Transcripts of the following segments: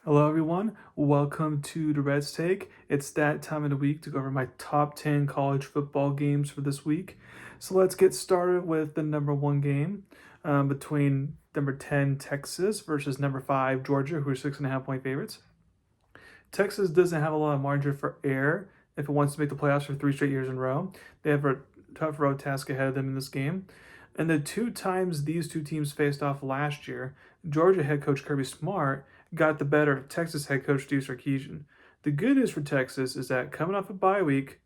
Hello, everyone. Welcome to Durrett's Take. It's that time of the week to go over my top 10 college football games for this week. So let's get started with the number one game between number 10, Texas, versus number 5, Georgia, who are 6.5 point favorites. Texas doesn't have a lot of margin for error if it wants to make the playoffs for 3 straight years in a row. They have a tough road task ahead of them in this game. And the two times these two teams faced off last year, Georgia head coach Kirby Smart got the better of Texas head coach Steve Sarkisian. The good news for Texas is that coming off a bye week,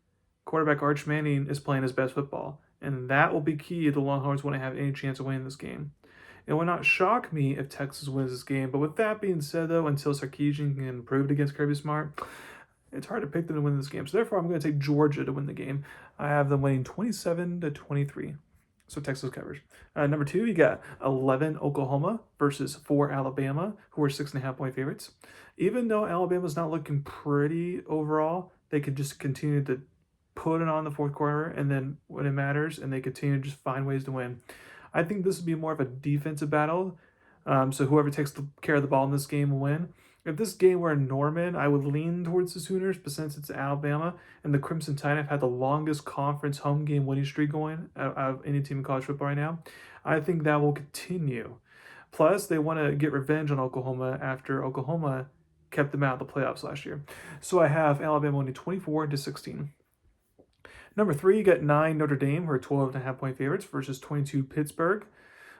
quarterback Arch Manning is playing his best football, and that will be key if the Longhorns want to have any chance of winning this game. It would not shock me if Texas wins this game, but with that being said, though, until Sarkisian can prove it against Kirby Smart, it's hard to pick them to win this game. So therefore, I'm going to take Georgia to win the game. I have them winning 27-23. So Texas covers. Number two, you got 11 Oklahoma versus 4 Alabama, who are 6.5 point favorites. Even though Alabama's not looking pretty overall, they could just continue to put it on the fourth quarter, and then when it matters, and they continue to just find ways to win. I think this would be more of a defensive battle. So whoever takes the care of the ball in this game will win. If this game were in Norman, I would lean towards the Sooners, but since it's Alabama and the Crimson Tide have had the longest conference home game winning streak going out of any team in college football right now, I think that will continue. Plus, they want to get revenge on Oklahoma after Oklahoma kept them out of the playoffs last year. So I have Alabama winning 24-16. Number three, you got 9 Notre Dame, who are 12.5 point favorites, versus 22 Pittsburgh.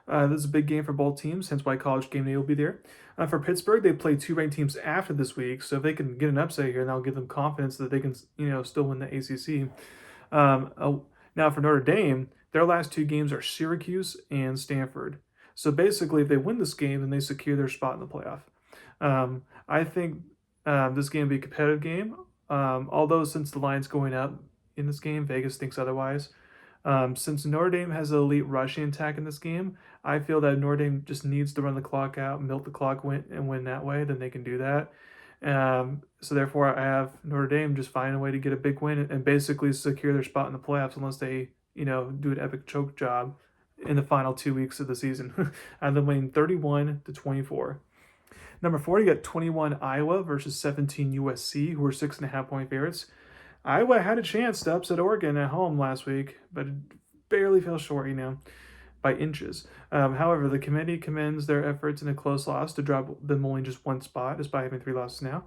This is a big game for both teams, hence why College Game Day will be there. For Pittsburgh, they play two ranked teams after this week, so if they can get an upset here, that'll give them confidence that they can, still win the ACC. Now for Notre Dame, their last two games are Syracuse and Stanford. So basically, if they win this game, then they secure their spot in the playoff. I think this game will be a competitive game. Although since the line's going up in this game, Vegas thinks otherwise. Since Notre Dame has an elite rushing attack in this game, I feel that Notre Dame just needs to run the clock out, milk the clock, win that way. Then they can do that. So therefore, I have Notre Dame just find a way to get a big win and basically secure their spot in the playoffs, unless they do an epic choke job in the final 2 weeks of the season. I have them winning 31-24. Number four, you got 21 Iowa versus 17 USC, who are 6.5 point favorites. Iowa had a chance to upset Oregon at home last week, but it barely fell short, by inches. However, the committee commends their efforts in a close loss to drop them only just one spot, despite having 3 losses now.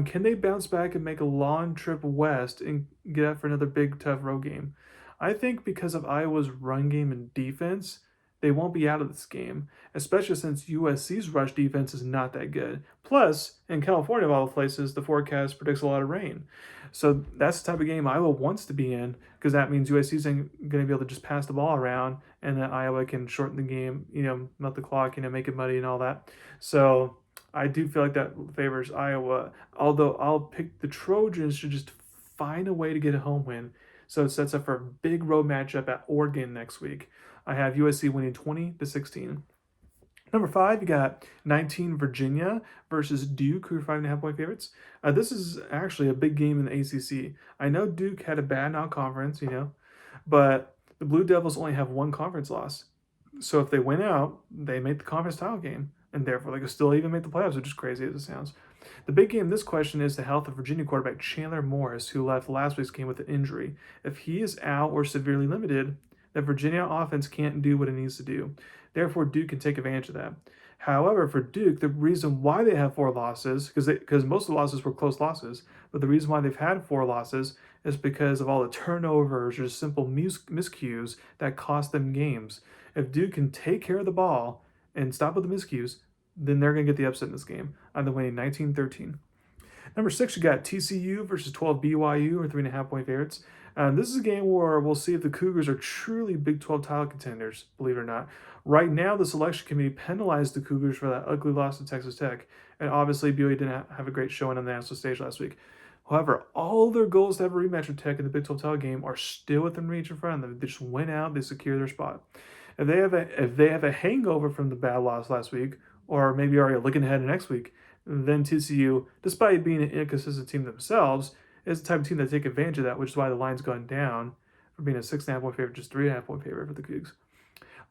Can they bounce back and make a long trip west and get up for another big, tough road game? I think because of Iowa's run game and defense, they won't be out of this game, especially since USC's rush defense is not that good. Plus, in California, of all the places, the forecast predicts a lot of rain. So that's the type of game Iowa wants to be in, because that means USC's going to be able to just pass the ball around, and then Iowa can shorten the game, melt the clock, make it muddy and all that. So I do feel like that favors Iowa, although I'll pick the Trojans to just find a way to get a home win. So it sets up for a big road matchup at Oregon next week. I have USC winning 20-16. Number five, you got 19 Virginia versus Duke, who are 5.5 point favorites. This is actually a big game in the ACC. I know Duke had a bad non-conference, but the Blue Devils only have one conference loss. So if they win out, they make the conference title game, and therefore they can still even make the playoffs, which is crazy as it sounds. The big game in this question is the health of Virginia quarterback Chandler Morris, who left last week's game with an injury. If he is out or severely limited, the Virginia offense can't do what it needs to do. Therefore, Duke can take advantage of that. However, for Duke, the reason why they have 4 losses, because most of the losses were close losses, but the reason why they've had 4 losses is because of all the turnovers or simple miscues that cost them games. If Duke can take care of the ball and stop with the miscues, then they're going to get the upset in this game. I'm winning 19-13. Number six, you got TCU versus 12 BYU, or 3.5 point favorites. This is a game where we'll see if the Cougars are truly Big 12 title contenders, believe it or not. Right now, the selection committee penalized the Cougars for that ugly loss to Texas Tech, and obviously BYU didn't have a great showing on the national stage last week. However, all their goals to have a rematch with Tech in the Big 12 title game are still within reach in front of them. They just went out, they secure their spot. If they have a hangover from the bad loss last week, or maybe already looking ahead to next week, then TCU, despite being an inconsistent team themselves, is the type of team that take advantage of that, which is why the line's gone down from being a 6.5 point favorite, just 3.5 point favorite for the Cougs.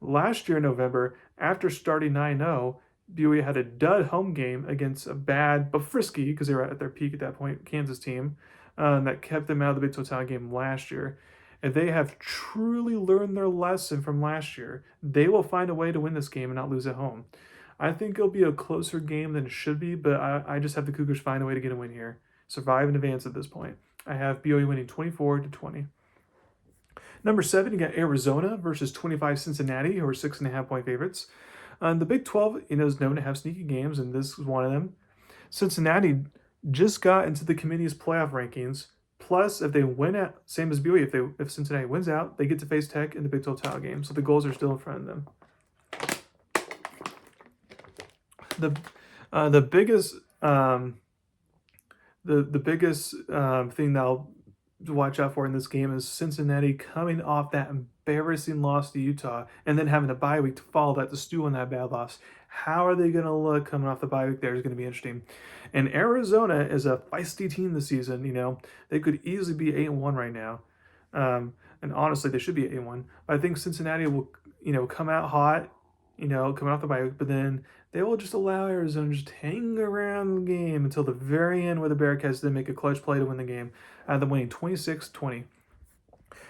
Last year in November, after starting 9-0, BYU had a dud home game against a bad but frisky, because they were at their peak at that point, Kansas team, that kept them out of the Big 12 title game last year. If they have truly learned their lesson from last year, they will find a way to win this game and not lose at home. I think it'll be a closer game than it should be, but I just have the Cougars find a way to get a win here. Survive and advance at this point. I have BYU winning 24-20. Number 7, you got Arizona versus 25 Cincinnati, who are 6.5 point favorites. The Big 12, is known to have sneaky games, and this is one of them. Cincinnati just got into the committee's playoff rankings. Plus, if they win out, same as BYU, if Cincinnati wins out, they get to face Tech in the Big 12 title game. So the goals are still in front of them. The biggest the biggest thing that I'll watch out for in this game is Cincinnati coming off that embarrassing loss to Utah and then having a bye week to follow that to stew on that bad loss. How are they going to look coming off the bye week there is going to be interesting. And Arizona is a feisty team this season. They could easily be 8-1 right now. And honestly, they should be 8-1. But I think Cincinnati will, come out hot, coming off the bye week, but then they will just allow Arizona to just hang around the game until the very end where the Bearcats then make a clutch play to win the game. Them winning 26-20.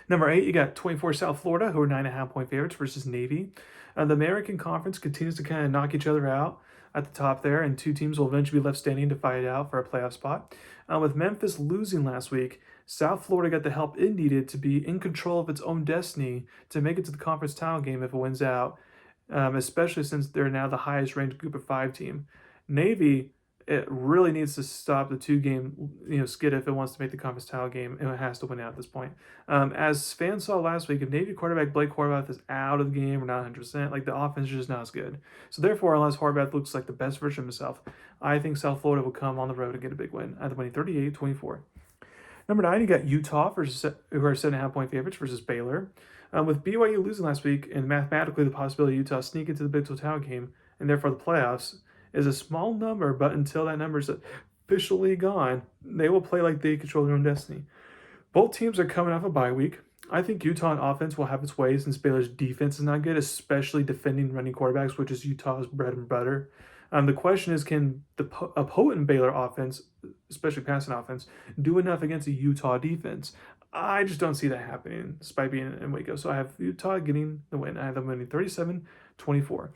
Number 8, you got 24 South Florida, who are 9.5 point favorites versus Navy. The American Conference continues to kind of knock each other out at the top there, and two teams will eventually be left standing to fight it out for a playoff spot. With Memphis losing last week, South Florida got the help it needed to be in control of its own destiny to make it to the conference title game if it wins out, especially since they're now the highest ranked Group of 5 team. Navy, it really needs to stop the 2-game skid if it wants to make the conference title game, and it has to win out at this point. As fans saw last week, if Navy quarterback Blake Horvath is out of the game or not 100%, the offense is just not as good. So therefore, unless Horvath looks like the best version of himself, I think South Florida will come on the road and get a big win, either winning 38-24. Number 9, you got Utah, who are 7.5 point favorites versus Baylor. With BYU losing last week and mathematically the possibility of Utah sneak into the Big 12 title game and therefore the playoffs is a small number, but until that number is officially gone, they will play like they control their own destiny. Both teams are coming off a bye week. I think Utah on offense will have its way since Baylor's defense is not good, especially defending running quarterbacks, which is Utah's bread and butter. The question is, can a potent Baylor offense, especially passing offense, do enough against a Utah defense? I just don't see that happening, despite being in Waco. So I have Utah getting the win. I have them winning 37-24.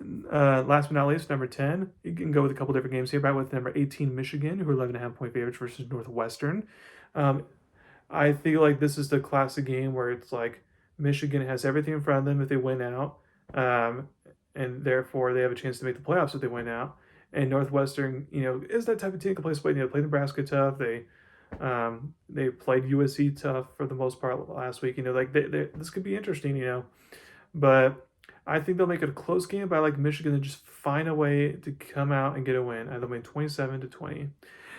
Last but not least, number 10, you can go with a couple different games here, but with number 18, Michigan, who are 11.5 point favorites versus Northwestern. I feel like this is the classic game where it's like Michigan has everything in front of them if they win out, and therefore they have a chance to make the playoffs if they win out. And Northwestern, is that type of team that can play split. They play Nebraska tough. They played USC tough for the most part last week. This could be interesting. But I think they'll make it a close game, but I like Michigan to just find a way to come out and get a win. They'll win 27-20.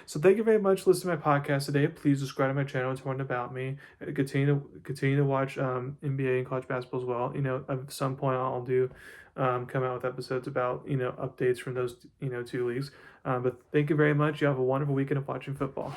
So thank you very much for listening to my podcast today. Please subscribe to my channel to learn about me. Continue to watch NBA and college basketball as well. At some point I'll do come out with episodes about updates from those 2 leagues. But thank you very much. You have a wonderful weekend of watching football.